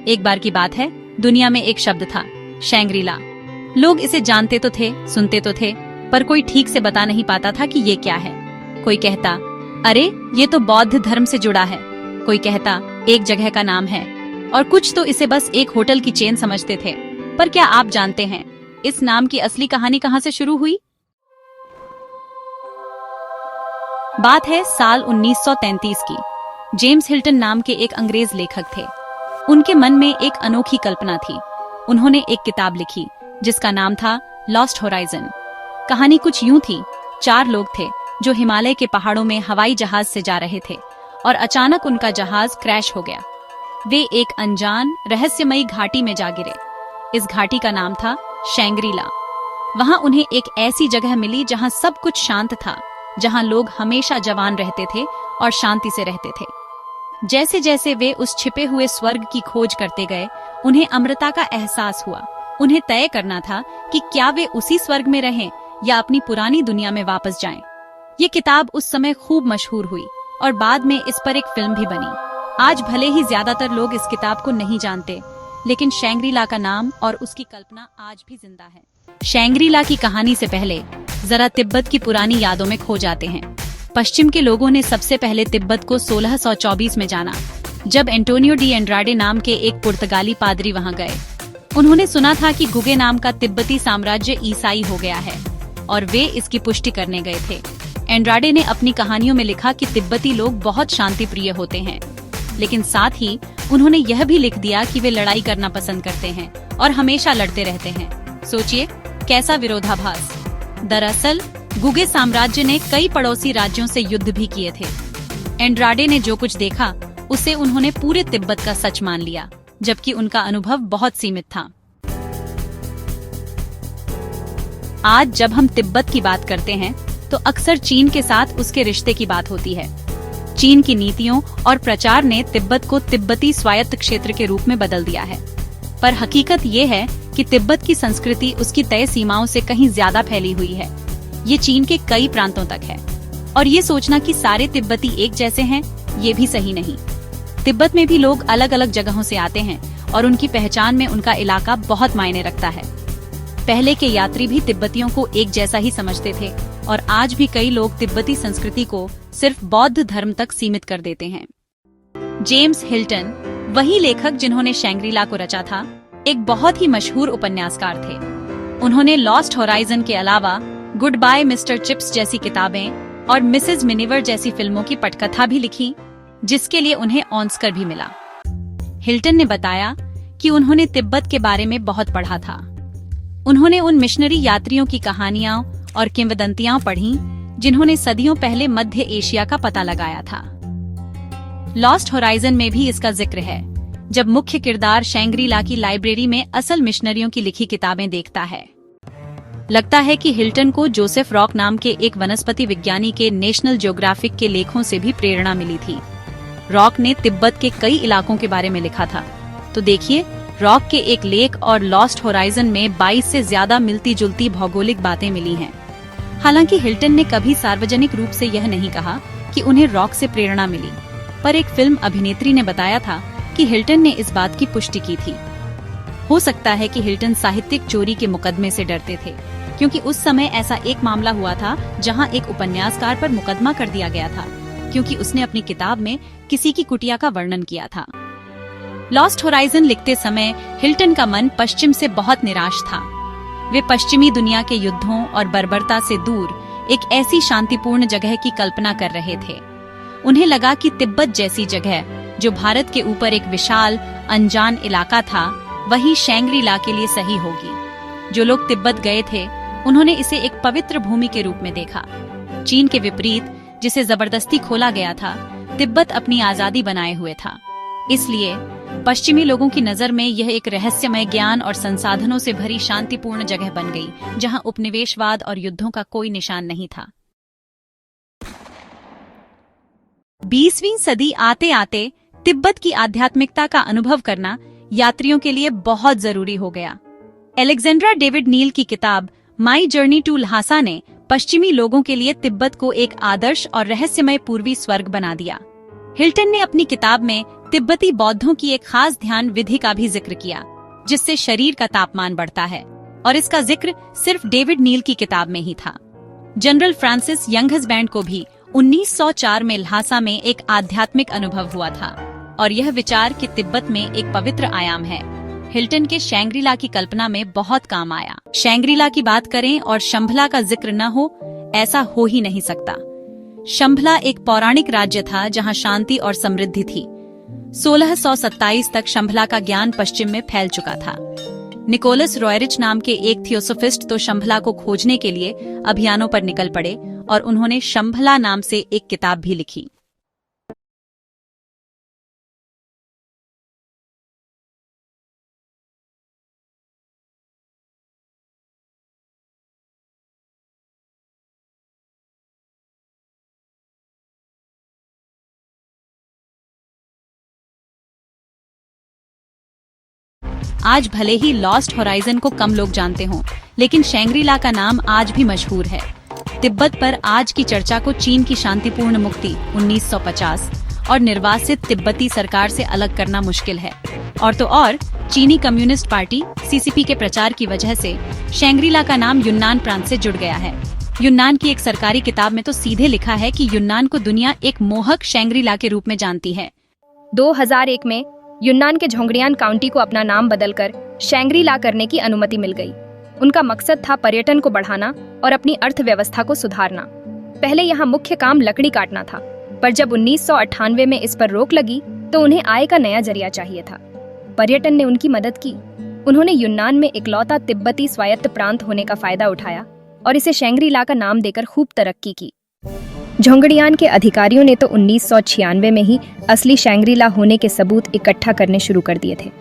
एक बार की बात है, दुनिया में एक शब्द था, शैंग्रीला। लोग इसे जानते तो थे, सुनते तो थे, पर कोई ठीक से बता नहीं पाता था कि ये क्या है। कोई कहता, अरे ये तो बौद्ध धर्म से जुड़ा है। कोई कहता, एक जगह का नाम है। और कुछ तो इसे बस एक होटल की चेन समझते थे। पर क्या आप जानते हैं इस नाम की असली कहानी कहां से शुरू हुई? बात है साल 1933 की। जेम्स हिल्टन नाम के एक अंग्रेज लेखक थे। उनके मन में एक अनोखी कल्पना थी। उन्होंने एक किताब लिखी जिसका नाम था लॉस्ट होराइजन। कहानी कुछ यूं थी, 4 लोग थे जो हिमालय के पहाड़ों में हवाई जहाज से जा रहे थे और अचानक उनका जहाज क्रैश हो गया। वे एक अनजान रहस्यमयी घाटी में जा गिरे। इस घाटी का नाम था शैंग्रीला। वहां उन्हें एक ऐसी जगह मिली जहां सब कुछ शांत था, जहां लोग हमेशा जवान रहते थे और शांति से रहते थे। जैसे जैसे वे उस छिपे हुए स्वर्ग की खोज करते गए, उन्हें अमरता का एहसास हुआ। उन्हें तय करना था कि क्या वे उसी स्वर्ग में रहें या अपनी पुरानी दुनिया में वापस जाएं। ये किताब उस समय खूब मशहूर हुई और बाद में इस पर एक फिल्म भी बनी। आज भले ही ज्यादातर लोग इस किताब को नहीं जानते, लेकिन शैंग्रीला का नाम और उसकी कल्पना आज भी जिंदा है। शैंग्रीला की कहानी से पहले जरा तिब्बत की पुरानी यादों में खो जाते हैं। पश्चिम के लोगों ने सबसे पहले तिब्बत को 1624 में जाना, जब एंटोनियो डी एंड्राडे नाम के एक पुर्तगाली पादरी वहां गए। उन्होंने सुना था कि गुगे नाम का तिब्बती साम्राज्य ईसाई हो गया है और वे इसकी पुष्टि करने गए थे। एंड्राडे ने अपनी कहानियों में लिखा कि तिब्बती लोग बहुत शांति प्रिय होते हैं, लेकिन साथ ही उन्होंने यह भी लिख दिया कि वे लड़ाई करना पसंद करते हैं और हमेशा लड़ते रहते हैं। सोचिए कैसा विरोधाभास। दरअसल गुगे साम्राज्य ने कई पड़ोसी राज्यों से युद्ध भी किए थे। एंड्राडे ने जो कुछ देखा उसे उन्होंने पूरे तिब्बत का सच मान लिया, जबकि उनका अनुभव बहुत सीमित था। आज जब हम तिब्बत की बात करते हैं तो अक्सर चीन के साथ उसके रिश्ते की बात होती है। चीन की नीतियों और प्रचार ने तिब्बत को तिब्बती स्वायत्त क्षेत्र के रूप में बदल दिया है। पर हकीकत ये है कि तिब्बत की संस्कृति उसकी तय सीमाओं से कहीं ज्यादा फैली हुई है। ये चीन के कई प्रांतों तक है और ये सोचना कि सारे तिब्बती एक जैसे हैं, ये भी सही नहीं। तिब्बत में भी लोग अलग अलग जगहों से आते हैं और उनकी पहचान में उनका इलाका बहुत मायने रखता है। पहले के यात्री भी तिब्बतियों को एक जैसा ही समझते थे और आज भी कई लोग तिब्बती संस्कृति को सिर्फ बौद्ध धर्म तक सीमित कर देते हैं। जेम्स हिल्टन, वही लेखक जिन्होंने शैंग्रीला को रचा था, एक बहुत ही मशहूर उपन्यासकार थे। उन्होंने लॉस्ट होराइजन के अलावा गुड बाय मिस्टर चिप्स जैसी किताबें और मिसेज मिनिवर जैसी फिल्मों की पटकथा भी लिखी, जिसके लिए उन्हें ऑस्कर भी मिला। हिल्टन ने बताया कि उन्होंने तिब्बत के बारे में बहुत पढ़ा था। उन्होंने उन मिशनरी यात्रियों की कहानियां और किंवदंतियां पढ़ी जिन्होंने सदियों पहले मध्य एशिया का पता लगाया था। लॉस्ट होराइजन में भी इसका जिक्र है, जब मुख्य किरदार शैंग्रीला की लाइब्रेरी में असल मिशनरियों की लिखी किताबें देखता है। लगता है कि हिल्टन को जोसेफ रॉक नाम के एक वनस्पति विज्ञानी के नेशनल ज्योग्राफिक के लेखों से भी प्रेरणा मिली थी। रॉक ने तिब्बत के कई इलाकों के बारे में लिखा था। तो देखिए, रॉक के एक लेख और लॉस्ट होराइजन में 22 से ज्यादा मिलती जुलती भौगोलिक बातें मिली हैं। हालांकि हिल्टन ने कभी सार्वजनिक रूप से यह नहीं कहा कि उन्हें रॉक से प्रेरणा मिली, पर एक फिल्म अभिनेत्री ने बताया था कि हिल्टन ने इस बात की पुष्टि की थी। हो सकता है कि हिल्टन साहित्यिक चोरी के मुकदमे से डरते थे, क्योंकि उस समय ऐसा एक मामला हुआ था जहां एक उपन्यासकार पर मुकदमा कर दिया गया था, क्योंकि उसने अपनी किताब में किसी की कुटिया का वर्णन किया था। लॉस्ट होराइजन लिखते समय हिल्टन का मन पश्चिम से बहुत निराश था। वे पश्चिमी दुनिया के युद्धों और बर्बरता से दूर एक ऐसी शांतिपूर्ण जगह की कल्पना कर रहे थे। उन्हें लगा कि तिब्बत जैसी जगह, जो भारत के ऊपर एक विशाल अनजान इलाका था, वही शैंग्रीला के लिए सही होगी। जो लोग तिब्बत गए थे, उन्होंने इसे एक पवित्र भूमि के रूप में देखा। चीन के विपरीत, जिसे जबरदस्ती खोला गया था, तिब्बत अपनी आजादी बनाए हुए था। इसलिए पश्चिमी लोगों की नजर में यह एक रहस्यमय ज्ञान और संसाधनों से भरी शांतिपूर्ण जगह बन गई, जहां उपनिवेशवाद और युद्धों का कोई निशान नहीं था। 20वीं सदी आते आते तिब्बत की आध्यात्मिकता का अनुभव करना यात्रियों के लिए बहुत जरूरी हो गया। एलेक्जेंड्रा डेविड नील की किताब माई जर्नी टू ल्हासा ने पश्चिमी लोगों के लिए तिब्बत को एक आदर्श और रहस्यमय पूर्वी स्वर्ग बना दिया। हिल्टन ने अपनी किताब में तिब्बती बौद्धों की एक खास ध्यान विधि का भी जिक्र किया, जिससे शरीर का तापमान बढ़ता है, और इसका जिक्र सिर्फ डेविड नील की किताब में ही था। जनरल फ्रांसिस यंगहसबैंड को भी 1904 में ल्हासा में एक आध्यात्मिक अनुभव हुआ था, और यह विचार कि तिब्बत में एक पवित्र आयाम है, हिल्टन के शैंग्रीला की कल्पना में बहुत काम आया। शैंग्रीला की बात करें और शंभला का जिक्र न हो, ऐसा हो ही नहीं सकता। शंभला एक पौराणिक राज्य था जहां शांति और समृद्धि थी। 1627 तक शंभला का ज्ञान पश्चिम में फैल चुका था। निकोलस रॉयरिच नाम के एक थियोसोफिस्ट तो शंभला को खोजने के लिए अभियानों पर निकल पड़े, और उन्होंने शंभला नाम से एक किताब भी लिखी। आज भले ही लॉस्ट होराइजन को कम लोग जानते हों, लेकिन शैंग्रीला का नाम आज भी मशहूर है। तिब्बत पर आज की चर्चा को चीन की शांतिपूर्ण मुक्ति 1950 और निर्वासित तिब्बती सरकार से अलग करना मुश्किल है। और तो और चीनी कम्युनिस्ट पार्टी सीसीपी के प्रचार की वजह से शैंग्रीला का नाम यून्नान प्रांत से जुड़ गया है। यून्नान की एक सरकारी किताब में तो सीधे लिखा है कि यून्नान को दुनिया एक मोहक शैंग्रीला के रूप में जानती है। 2001 में यून्नान के झोंगड़ियान काउंटी को अपना नाम बदलकर शैंग्री-ला करने की अनुमति मिल गई। उनका मकसद था पर्यटन को बढ़ाना और अपनी अर्थव्यवस्था को सुधारना। पहले यहाँ मुख्य काम लकड़ी काटना था, पर जब 1998 में इस पर रोक लगी तो उन्हें आय का नया जरिया चाहिए था। पर्यटन ने उनकी मदद की। उन्होंने यून्नान में इकलौता तिब्बती स्वायत्त प्रांत होने का फायदा उठाया और इसे शैंग्री-ला का नाम देकर खूब तरक्की की। झोंगड़ियान के अधिकारियों ने तो 1996 में ही असली शैंग्री-ला होने के सबूत इकट्ठा करने शुरू कर दिए थे।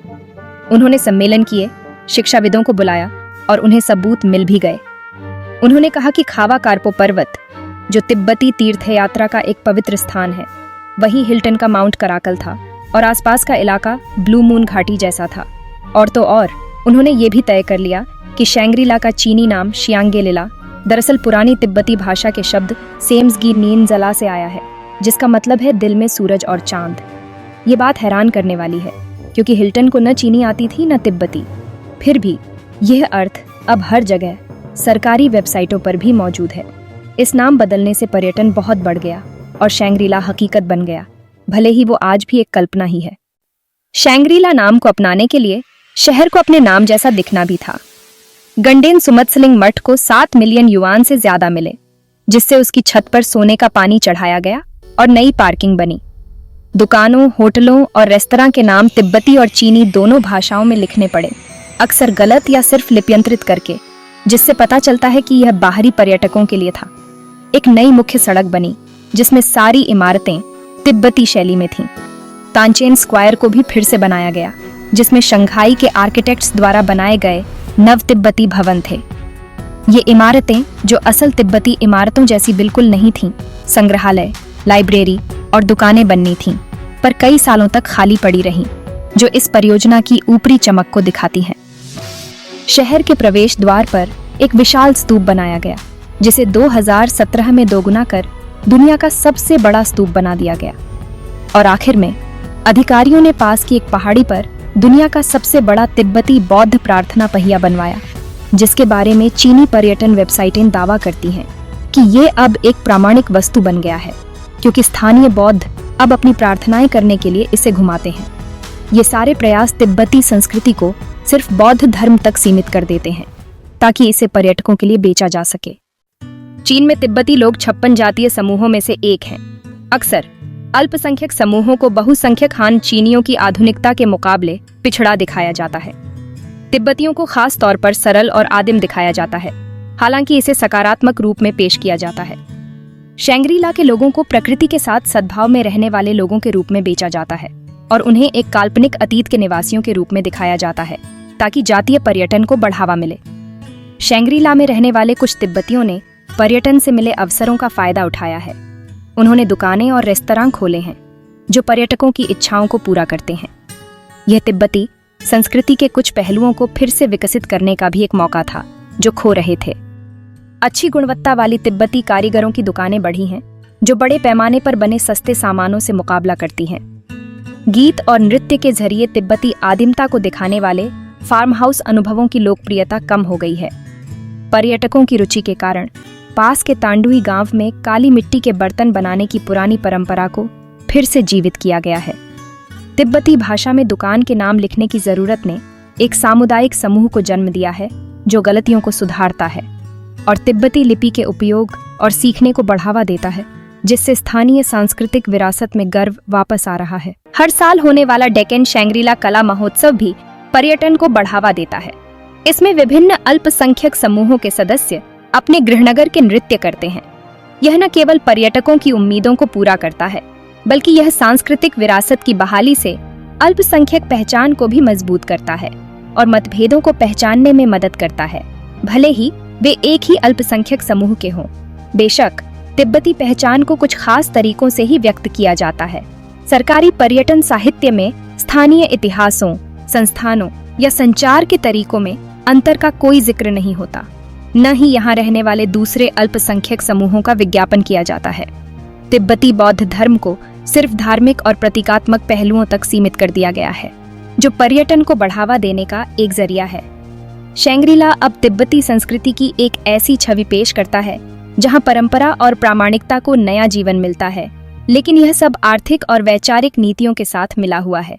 उन्होंने सम्मेलन किए, शिक्षाविदों को बुलाया और उन्हें सबूत मिल भी गए। उन्होंने कहा कि खावा कारपो पर्वत, जो तिब्बती तीर्थ यात्रा का एक पवित्र स्थान है, वही हिल्टन का माउंट कराकल था और आसपास का इलाका ब्लू मून घाटी जैसा था। और तो और उन्होंने ये भी तय कर लिया कि शैंग्री-ला का चीनी नाम शियांगे-लिला दरअसल पुरानी तिब्बती भाषा के शब्द सेम्सगी नीन जला से आया है, जिसका मतलब है दिल में सूरज और चांद। ये बात हैरान करने वाली है, क्योंकि हिल्टन को न चीनी आती थी न तिब्बती। फिर भी यह अर्थ अब हर जगह सरकारी वेबसाइटों पर भी मौजूद है। इस नाम बदलने से पर्यटन बहुत बढ़ गया और शैंग्री-ला हकीकत बन गया, भले ही वो आज भी एक कल्पना ही है। शैंग्री-ला नाम को अपनाने के लिए शहर को अपने नाम जैसा दिखना भी था। गंडेन सुमत्सलिंग मठ को 7 मिलियन युआन से ज्यादा मिले, जिससे उसकी छत पर सोने का पानी चढ़ाया गया और नई पार्किंग बनी। दुकानों, होटलों और रेस्तरां के नाम तिब्बती और चीनी दोनों भाषाओं में लिखने पड़े, अक्सर गलत या सिर्फ लिप्यंतरित करके, जिससे पता चलता है कि यह बाहरी पर्यटकों के लिए था। एक नई मुख्य सड़क बनी, जिसमें सारी इमारतें तिब्बती शैली में थीं। तानचेन स्क्वायर को भी फिर से बनाया गया, जिसमें शंघाई के आर्किटेक्ट्स द्वारा बनाए गए नव तिब्बती भवन थे। ये इमारतें, जो असल तिब्बती इमारतों जैसी बिल्कुल नहीं थीं, संग्रहालय, लाइब्रेरी और दुकानें बननी थीं, पर कई सालों तक खाली पड़ी रहीं, जो इस परियोजना की ऊपरी चमक को दिखाती हैं। शहर के प्रवेश द्वार पर एक विशाल स्तूप बनाया गया, जिसे 2017 में दोगुना कर दुनिया का सबसे बड़ा स्तूप बना दिया गया। और आखिर में अधिकारियों ने पास की एक पहाड़ी पर दुनिया का सबसे बड़ा तिब्बती बौद्ध प्रार्थना पहिया बनवाया, जिसके बारे में चीनी पर्यटन वेबसाइटें दावा करती हैं कि ये अब एक प्रामाणिक वस्तु बन गया है, क्योंकि स्थानीय बौद्ध अब अपनी प्रार्थनाएं करने के लिए इसे घुमाते हैं। ये सारे प्रयास तिब्बती संस्कृति को सिर्फ बौद्ध धर्म तक सीमित कर देते हैं, ताकि इसे पर्यटकों के लिए बेचा जा सके। चीन में तिब्बती लोग 56 जातीय समूहों में से एक हैं। अक्सर अल्पसंख्यक समूहों को बहुसंख्यक हान चीनियों की आधुनिकता के मुकाबले पिछड़ा दिखाया जाता है। तिब्बतियों को खास तौर पर सरल और आदिम दिखाया जाता है, हालांकि इसे सकारात्मक रूप में पेश किया जाता है। शैंग्री-ला के लोगों को प्रकृति के साथ सद्भाव में रहने वाले लोगों के रूप में बेचा जाता है और उन्हें एक काल्पनिक अतीत के निवासियों के रूप में दिखाया जाता है, ताकि जातीय पर्यटन को बढ़ावा मिले। शैंग्री-ला में रहने वाले कुछ तिब्बतियों ने पर्यटन से मिले अवसरों का फायदा उठाया है। उन्होंने दुकानें और रेस्तरां खोले हैं, जो पर्यटकों की इच्छाओं को पूरा करते हैं। यह तिब्बती संस्कृति के कुछ पहलुओं को फिर से विकसित करने का भी एक मौका था, जो खो रहे थे। अच्छी गुणवत्ता वाली तिब्बती कारीगरों की दुकानें बढ़ी हैं, जो बड़े पैमाने पर बने सस्ते सामानों से मुकाबला करती हैं। गीत और नृत्य के जरिए तिब्बती आदिमता को दिखाने वाले फार्म हाउस अनुभवों की लोकप्रियता कम हो गई है। पर्यटकों की रुचि के कारण पास के तांडुई गांव में काली मिट्टी के बर्तन बनाने की पुरानी परंपरा को फिर से जीवित किया गया है। तिब्बती भाषा में दुकान के नाम लिखने की जरूरत ने एक सामुदायिक समूह को जन्म दिया है जो गलतियों को सुधारता है और तिब्बती लिपि के उपयोग और सीखने को बढ़ावा देता है, जिससे स्थानीय सांस्कृतिक विरासत में गर्व वापस आ रहा है। हर साल होने वाला डेक्कन शैंग्रीला कला महोत्सव भी पर्यटन को बढ़ावा देता है। इसमें विभिन्न अल्पसंख्यक समूहों के सदस्य अपने गृहनगर के नृत्य करते हैं। यह न केवल पर्यटकों की उम्मीदों को पूरा करता है, बल्कि यह सांस्कृतिक विरासत की बहाली से अल्पसंख्यक पहचान को भी मजबूत करता है और मतभेदों को पहचानने में मदद करता है, भले ही वे एक ही अल्पसंख्यक समूह के हों। बेशक तिब्बती पहचान को कुछ खास तरीकों से ही व्यक्त किया जाता है। सरकारी पर्यटन साहित्य में स्थानीय इतिहासों, संस्थानों या संचार के तरीकों में अंतर का कोई जिक्र नहीं होता, न ही यहाँ रहने वाले दूसरे अल्पसंख्यक समूहों का विज्ञापन किया जाता है। तिब्बती बौद्ध धर्म को सिर्फ धार्मिक और प्रतीकात्मक पहलुओं तक सीमित कर दिया गया है, जो पर्यटन को बढ़ावा देने का एक जरिया है। शैंग्रीला अब तिब्बती संस्कृति की एक ऐसी छवि पेश करता है जहां परंपरा और प्रामाणिकता को नया जीवन मिलता है, लेकिन यह सब आर्थिक और वैचारिक नीतियों के साथ मिला हुआ है।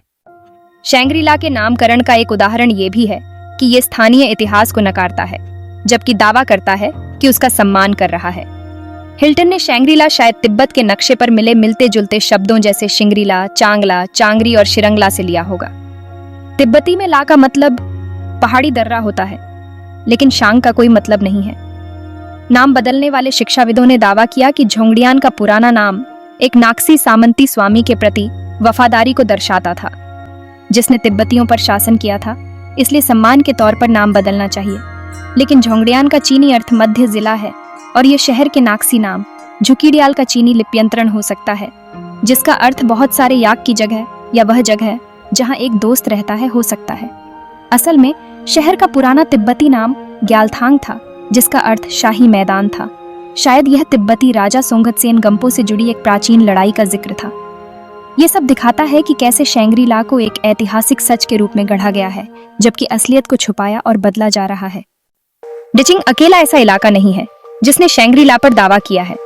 शैंग्रीला के नामकरण का एक उदाहरण ये भी है कि ये स्थानीय इतिहास को नकारता है, जबकि दावा करता है कि उसका सम्मान कर रहा है। हिल्टन ने शैंग्रीला शायद तिब्बत के नक्शे पर मिले मिलते जुलते शब्दों जैसे शिंगरीला, चांगला, चांगरी और शिरंगला से लिया होगा। तिब्बती में ला का मतलब पहाड़ी दर्रा होता है, लेकिन शांग का कोई मतलब नहीं है। नाम बदलने वाले शिक्षाविदों ने दावा किया कि झोंगड़ियान का पुराना नाम एक नाक्सी सामंती स्वामी के प्रति वफादारी को दर्शाता था, जिसने तिब्बतियों पर शासन किया था, इसलिए सम्मान के तौर पर नाम बदलना चाहिए। लेकिन झोंगड़ियान का चीनी अर्थ मध्य जिला है और यह शहर के नाक्सी नाम झुकीडियाल का चीनी लिप्यंतरण हो सकता है, जिसका अर्थ बहुत सारे याक की जगह या वह जगह जहां एक दोस्त रहता है हो सकता है। असल में शहर का पुराना तिब्बती नाम ग्यालथांग था, जिसका अर्थ शाही मैदान था। शायद यह तिब्बती राजा सोंगतसेन गंपो से जुड़ी एक प्राचीन लड़ाई का जिक्र था। यह सब दिखाता है कि कैसे शैंग्रीला को एक ऐतिहासिक सच के रूप में गढ़ा गया है, जबकि असलियत को छुपाया और बदला जा रहा है। डिचिंग अकेला ऐसा इलाका नहीं है जिसने शैंग्रीला पर दावा किया है।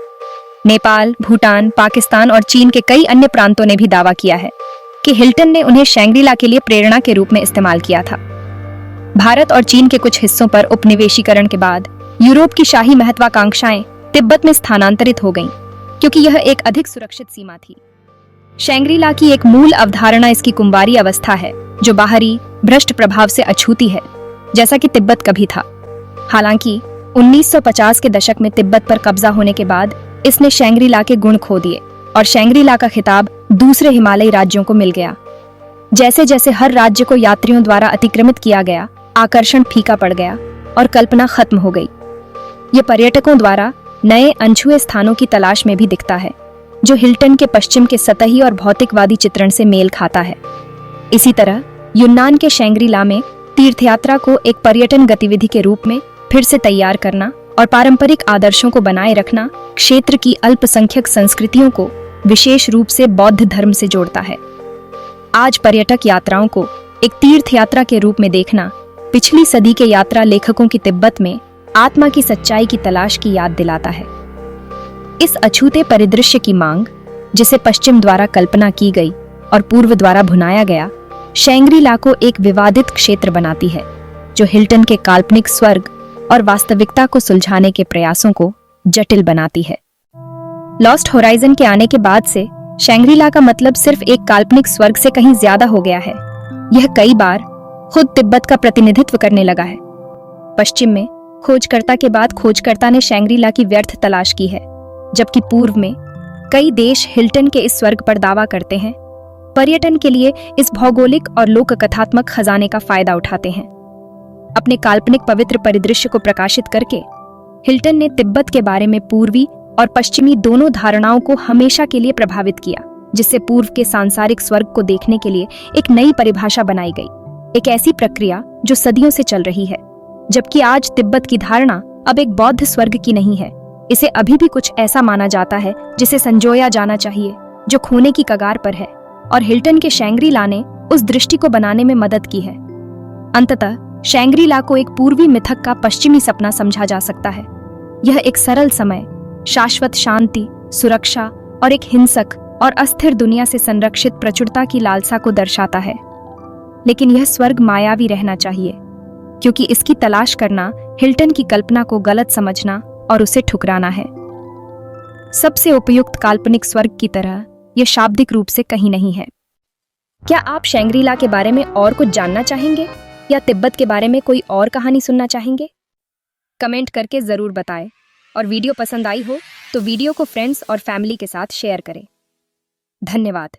नेपाल, भूटान, पाकिस्तान और चीन के कई अन्य प्रांतों ने भी दावा किया है कि हिल्टन ने उन्हें शैंग्रीला के लिए प्रेरणा के रूप में इस्तेमाल किया था। भारत और चीन के कुछ हिस्सों पर उपनिवेशीकरण के बाद यूरोप की शाही महत्वाकांक्षाएं तिब्बत में स्थानांतरित हो गईं, क्योंकि यह एक अधिक सुरक्षित सीमा थी। शैंग्रीला की एक मूल अवधारणा इसकी कुंवारी अवस्था है, जो बाहरी भ्रष्ट प्रभाव से अछूती है, जैसा कि तिब्बत कभी था। हालांकि 1950 के दशक में तिब्बत पर कब्जा होने के बाद इसने शैंग्रीला के गुण खो दिए और शैंग्रीला का खिताब दूसरे हिमालयी राज्यों को मिल गया। जैसे जैसे हर राज्य को यात्रियों द्वारा अतिक्रमित किया गया, आकर्षण फीका पड़ गया और कल्पना खत्म हो गई। ये पर्यटकों द्वारा नए अनछुए स्थानों की तलाश में भी दिखता है, जो हिल्टन के पश्चिम के सतही और भौतिकवादी चित्रण से मेल खाता है। इसी तरह यूनान के शैंग्रीला में तीर्थयात्रा को एक पर्यटन गतिविधि के रूप में फिर से तैयार करना और पारंपरिक आदर्शों को बनाए रखना क्षेत्र की अल्पसंख्यक संस्कृतियों को विशेष रूप से बौद्ध धर्म से जोड़ता है। आज पर्यटक यात्राओं को एक तीर्थ यात्रा के रूप में देखना पिछली सदी के यात्रा लेखकों की तिब्बत में आत्मा की सच्चाई की तलाश की याद दिलाता है। इस अछूते परिदृश्य की मांग, जिसे पश्चिम द्वारा कल्पना की गई और पूर्व द्वारा भुनाया गया, शैंग्रीला को एक विवादित क्षेत्र बनाती है, जो हिल्टन के काल्पनिक स्वर्ग और वास्तविकता को सुलझाने के प्रयासों को जटिल बनाती है। लॉस्ट होराइजन के आने के बाद से शैंग्रीला का मतलब सिर्फ एक काल्पनिक स्वर्ग से कहीं ज्यादा हो गया है। यह कई बार खुद तिब्बत का प्रतिनिधित्व करने लगा है। पश्चिम में खोजकर्ता के बाद खोजकर्ता ने शैंग्रीला की व्यर्थ तलाश की है, जबकि पूर्व में कई देश हिल्टन के इस स्वर्ग पर दावा करते हैं। पर्यटन के लिए इस भौगोलिक और लोक कथात्मक खजाने का फायदा उठाते हैं। अपने काल्पनिक पवित्र परिदृश्य को प्रकाशित करके हिल्टन ने तिब्बत के बारे में पूर्वी और पश्चिमी दोनों धारणाओं को हमेशा के लिए प्रभावित किया, जिससे पूर्व के सांसारिक स्वर्ग को देखने के लिए एक नई परिभाषा बनाई गई। एक ऐसी प्रक्रिया जो सदियों से चल रही है, जबकि आज तिब्बत की धारणा अब एक बौद्ध स्वर्ग की नहीं है। इसे अभी भी कुछ ऐसा माना जाता है जिसे संजोया जाना चाहिए, जो खोने की कगार पर है। और हिल्टन के शैंग्री-ला ने उस दृष्टि को बनाने में मदद की है। अंततः शैंग्री-ला को एक पूर्वी मिथक का पश्चिमी सपना समझा जा सकता है। यह एक सरल समय, शाश्वत शांति, सुरक्षा और एक हिंसक और अस्थिर दुनिया से संरक्षित प्रचुरता की लालसा को दर्शाता है। लेकिन यह स्वर्ग मायावी रहना चाहिए, क्योंकि इसकी तलाश करना हिल्टन की कल्पना को गलत समझना और उसे ठुकराना है। सबसे उपयुक्त काल्पनिक स्वर्ग की तरह यह शाब्दिक रूप से कहीं नहीं है। क्या आप शैंग्री-ला के बारे में और कुछ जानना चाहेंगे या तिब्बत के बारे में कोई और कहानी सुनना चाहेंगे? कमेंट करके जरूर बताएं। और वीडियो पसंद आई हो तो वीडियो को फ्रेंड्स और फैमिली के साथ शेयर करें। धन्यवाद।